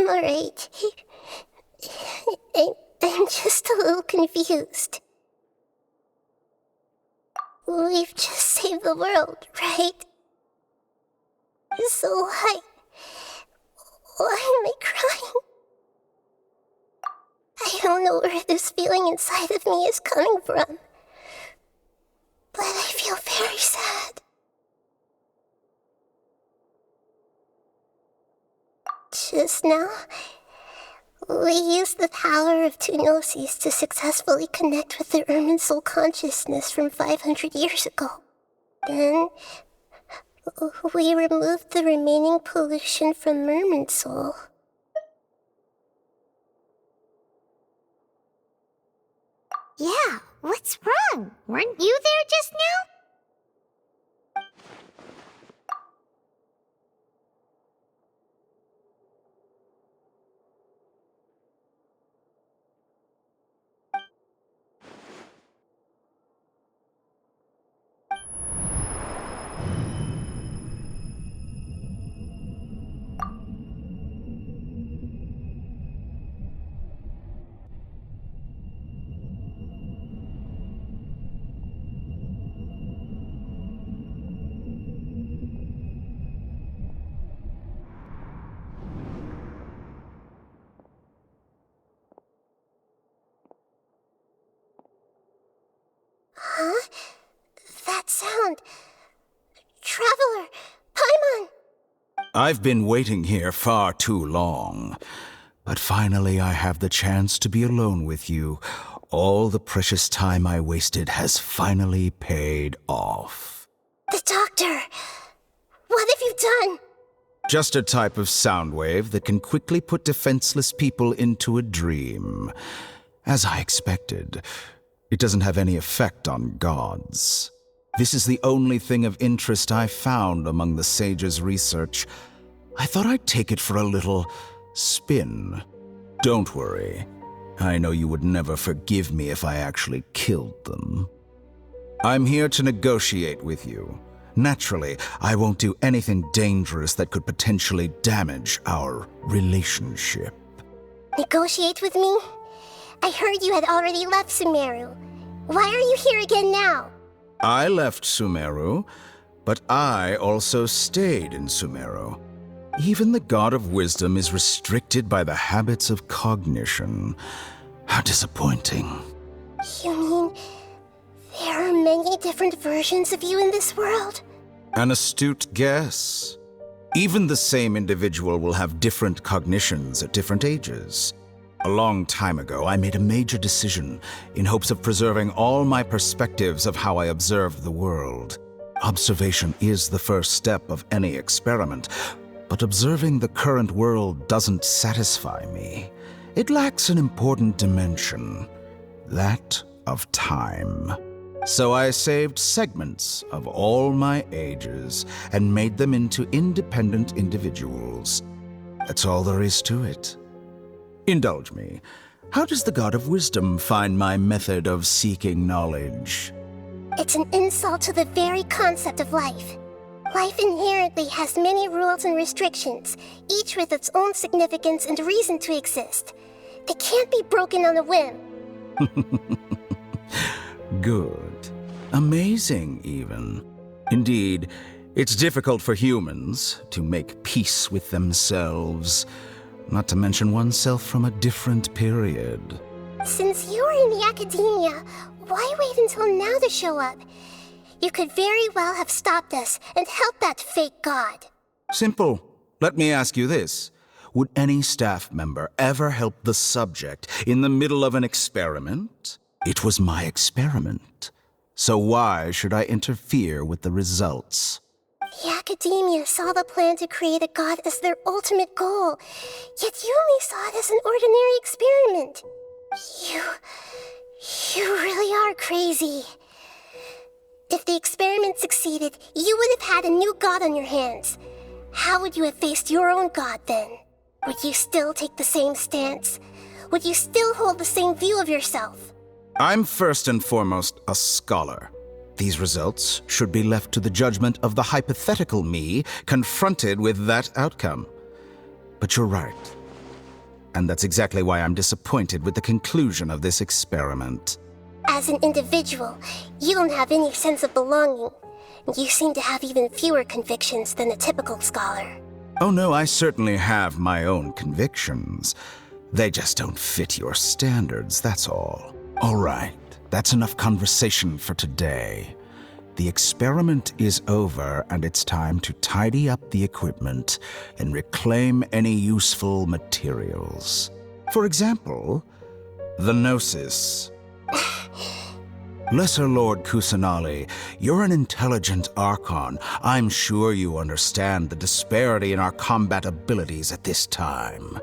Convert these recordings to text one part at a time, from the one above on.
I'm alright. I'm just a little confused. We've just saved the world, right? So why am I crying? I don't know where this feeling inside of me is coming from, but I feel very sad. Just now, we used the power of two gnosis to successfully connect with the Ermin soul consciousness from 500 years ago. Then, we removed the remaining pollution from Merman soul. Yeah, what's wrong? Weren't you there just now? Huh? That sound. Traveler! Paimon! I've been waiting here far too long. But finally I have the chance to be alone with you. All the precious time I wasted has finally paid off. The doctor! What have you done? Just a type of sound wave that can quickly put defenseless people into a dream. As I expected, it doesn't have any effect on gods. This is the only thing of interest I found among the sage's research. I thought I'd take it for a little spin. Don't worry. I know you would never forgive me if I actually killed them. I'm here to negotiate with you. Naturally, I won't do anything dangerous that could potentially damage our relationship. Negotiate with me? I heard you had already left Sumeru. Why are you here again now? I left Sumeru, but I also stayed in Sumeru. Even the God of Wisdom is restricted by the habits of cognition. How disappointing. You mean there are many different versions of you in this world? An astute guess. Even the same individual will have different cognitions at different ages. A long time ago, I made a major decision in hopes of preserving all my perspectives of how I observed the world. Observation is the first step of any experiment, but observing the current world doesn't satisfy me. It lacks an important dimension, that of time. So I saved segments of all my ages and made them into independent individuals. That's all there is to it. Indulge me. How does the God of Wisdom find my method of seeking knowledge? It's an insult to the very concept of life. Life inherently has many rules and restrictions, each with its own significance and reason to exist. They can't be broken on a whim. Good. Amazing, even. Indeed, it's difficult for humans to make peace with themselves, not to mention oneself from a different period. Since you are in the academia, why wait until now to show up? You could very well have stopped us and helped that fake god. Simple. Let me ask you this. Would any staff member ever help the subject in the middle of an experiment? It was my experiment. So why should I interfere with the results? The academia saw the plan to create a god as their ultimate goal, yet you only saw it as an ordinary experiment. You really are crazy. If the experiment succeeded, you would have had a new god on your hands. How would you have faced your own god then? Would you still take the same stance? Would you still hold the same view of yourself? I'm first and foremost a scholar. These results should be left to the judgment of the hypothetical me confronted with that outcome. But you're right. and that's exactly why I'm disappointed with the conclusion of this experiment. As an individual, you don't have any sense of belonging. You seem to have even fewer convictions than a typical scholar. Oh no, I certainly have my own convictions. They just don't fit your standards, that's all. All right, that's enough conversation for today. The experiment is over, and it's time to tidy up the equipment and reclaim any useful materials. For example, the Gnosis. Lesser Lord Kusanali, you're an intelligent Archon. I'm sure you understand the disparity in our combat abilities at this time.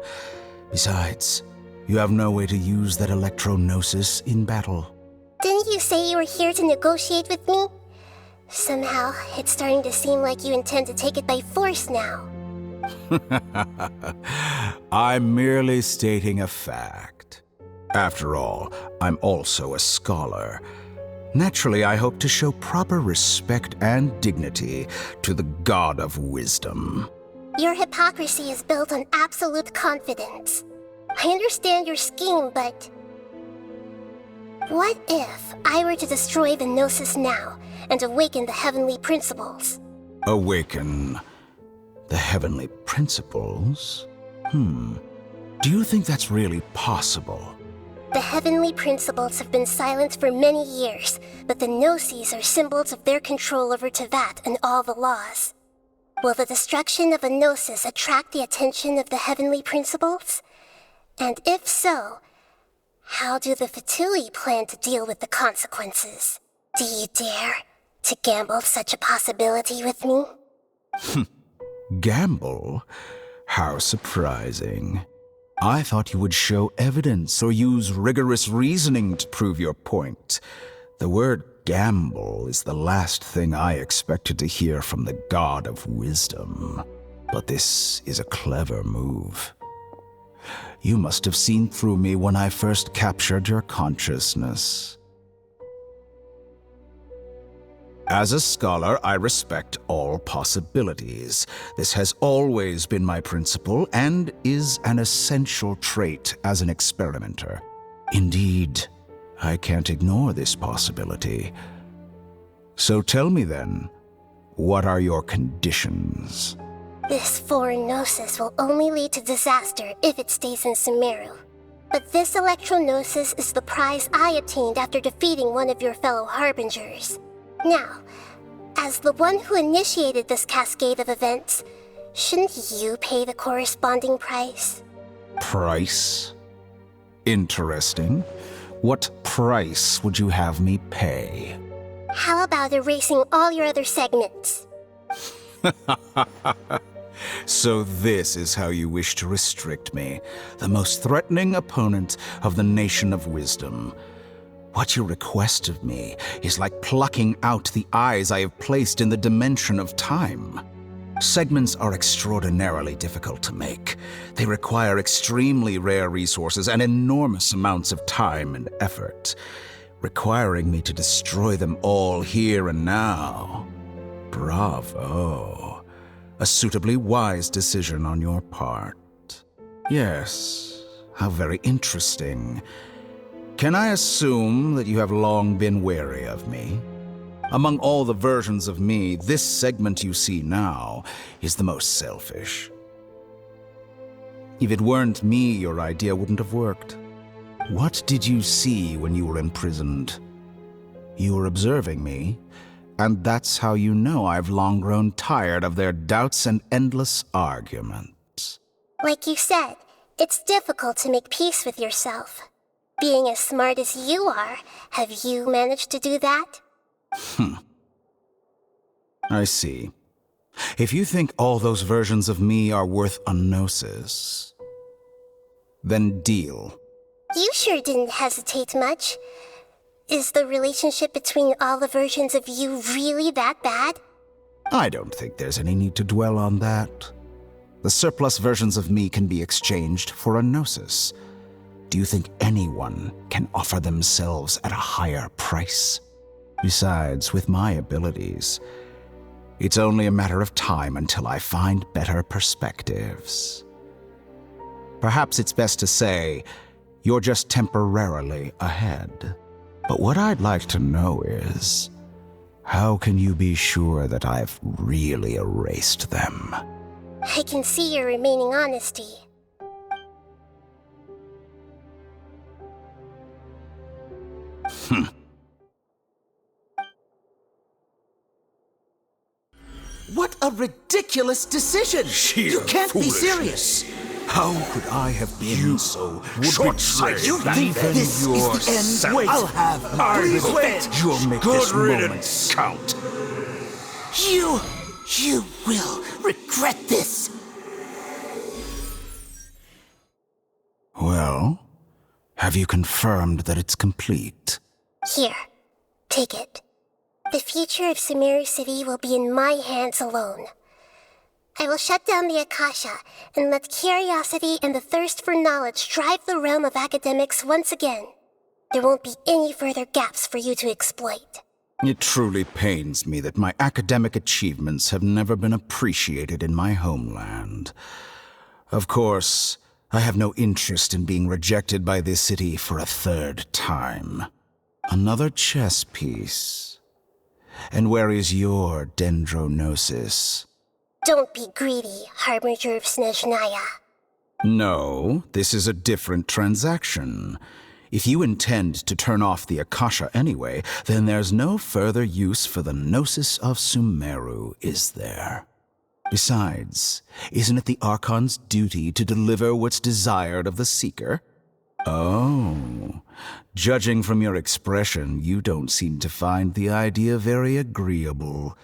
Besides, you have no way to use that Electro-Gnosis in battle. Didn't you say you were here to negotiate with me? Somehow, it's starting to seem like you intend to take it by force now. I'm merely stating a fact. After all, I'm also a scholar. Naturally, I hope to show proper respect and dignity to the God of Wisdom. Your hypocrisy is built on absolute confidence. I understand your scheme, but... what if I were to destroy the Gnosis now and awaken the heavenly principles? Awaken the heavenly principles? Do you think that's really possible? The heavenly principles have been silent for many years, but the Gnosis are symbols of their control over Tevat and all the laws. Will the destruction of a Gnosis attract the attention of the heavenly principles? And if so, how do the Fatui plan to deal with the consequences? Do you dare to gamble such a possibility with me? Gamble? How surprising. I thought you would show evidence or use rigorous reasoning to prove your point. The word gamble is the last thing I expected to hear from the God of Wisdom. But this is a clever move. You must have seen through me when I first captured your consciousness. As a scholar, I respect all possibilities. This has always been my principle and is an essential trait as an experimenter. Indeed, I can't ignore this possibility. So tell me then, what are your conditions? This foreign Gnosis will only lead to disaster if it stays in Sumeru. But this Electro-Gnosis is the prize I obtained after defeating one of your fellow Harbingers. Now, as the one who initiated this cascade of events, shouldn't you pay the corresponding price? Price? Interesting. What price would you have me pay? How about erasing all your other segments? So this is how you wish to restrict me, the most threatening opponent of the Nation of Wisdom. What you request of me is like plucking out the eyes I have placed in the dimension of time. Segments are extraordinarily difficult to make. They require extremely rare resources and enormous amounts of time and effort, requiring me to destroy them all here and now. Bravo. A suitably wise decision on your part. Yes, how very interesting. Can I assume that you have long been wary of me? Among all the versions of me, this segment you see now is the most selfish. If it weren't me, your idea wouldn't have worked. What did you see when you were imprisoned? You were observing me, and that's how you know I've long grown tired of their doubts and endless arguments. Like you said, it's difficult to make peace with yourself. Being as smart as you are, have you managed to do that? I see. If you think all those versions of me are worth a gnosis, then deal. You sure didn't hesitate much. Is the relationship between all the versions of you really that bad? I don't think there's any need to dwell on that. The surplus versions of me can be exchanged for a gnosis. Do you think anyone can offer themselves at a higher price? Besides, with my abilities, it's only a matter of time until I find better perspectives. Perhaps it's best to say you're just temporarily ahead. But what I'd like to know is, how can you be sure that I've really erased them? I can see your remaining honesty. What a ridiculous decision! Sheer You can't be foolishness. serious! How could I have been so short-sighted? You think Even this is the end? yourself. Wait, I'll have my revenge! You'll make Good this riddance. moment count. You will regret this! Well, have you confirmed that it's complete? Here, take it. The future of Sumeru City will be in my hands alone. I will shut down the Akasha and let curiosity and the thirst for knowledge drive the realm of academics once again. There won't be any further gaps for you to exploit. It truly pains me that my academic achievements have never been appreciated in my homeland. Of course, I have no interest in being rejected by this city for a third time. Another chess piece. And where is your dendronosis? Don't be greedy, Harbinger of Snezhnaya. No, this is a different transaction. If you intend to turn off the Akasha anyway, then there's no further use for the Gnosis of Sumeru, is there? Besides, isn't it the Archon's duty to deliver what's desired of the Seeker? Oh, judging from your expression, you don't seem to find the idea very agreeable.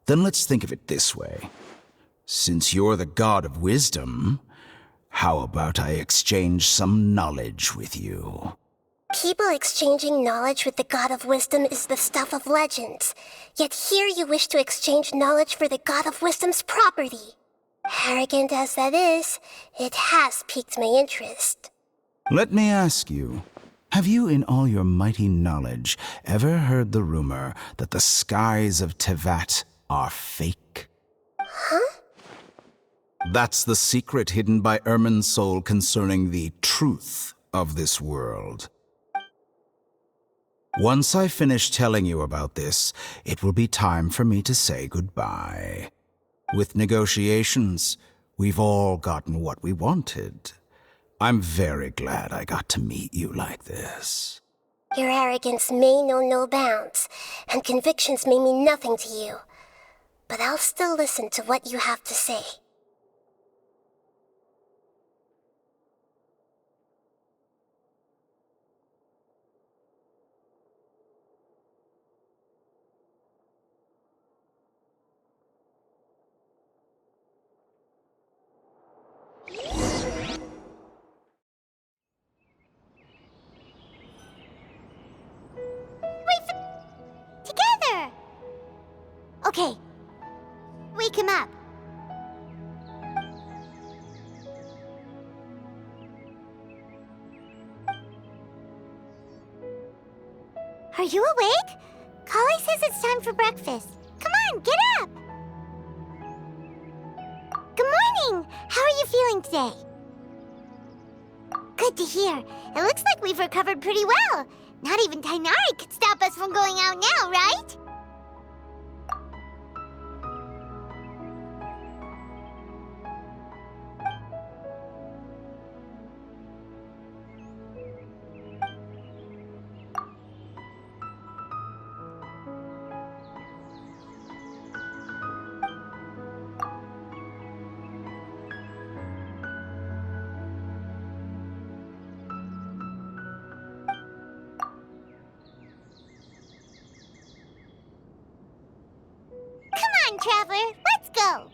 Then let's think of it this way. Since you're the god of wisdom, how about I exchange some knowledge with you? People exchanging knowledge with the God of Wisdom is the stuff of legends. Yet here you wish to exchange knowledge for the God of Wisdom's property. Arrogant as that is, it has piqued my interest. Let me ask you, have you in all your mighty knowledge ever heard the rumor that the skies of Tevat are fake? Huh? That's the secret hidden by Irminsul concerning the truth of this world. Once I finish telling you about this, it will be time for me to say goodbye. With negotiations, we've all gotten what we wanted. I'm very glad I got to meet you like this. Your arrogance may know no bounds, and convictions may mean nothing to you. But I'll still listen to what you have to say. Together! Okay. Wake him up. Are you awake? Kale says it's time for breakfast. Come on, get up! Good morning! How are you feeling today? Good to hear. It looks like we've recovered pretty well. Not even Tainari could stop us from going out now, right? Come on, Traveler, let's go!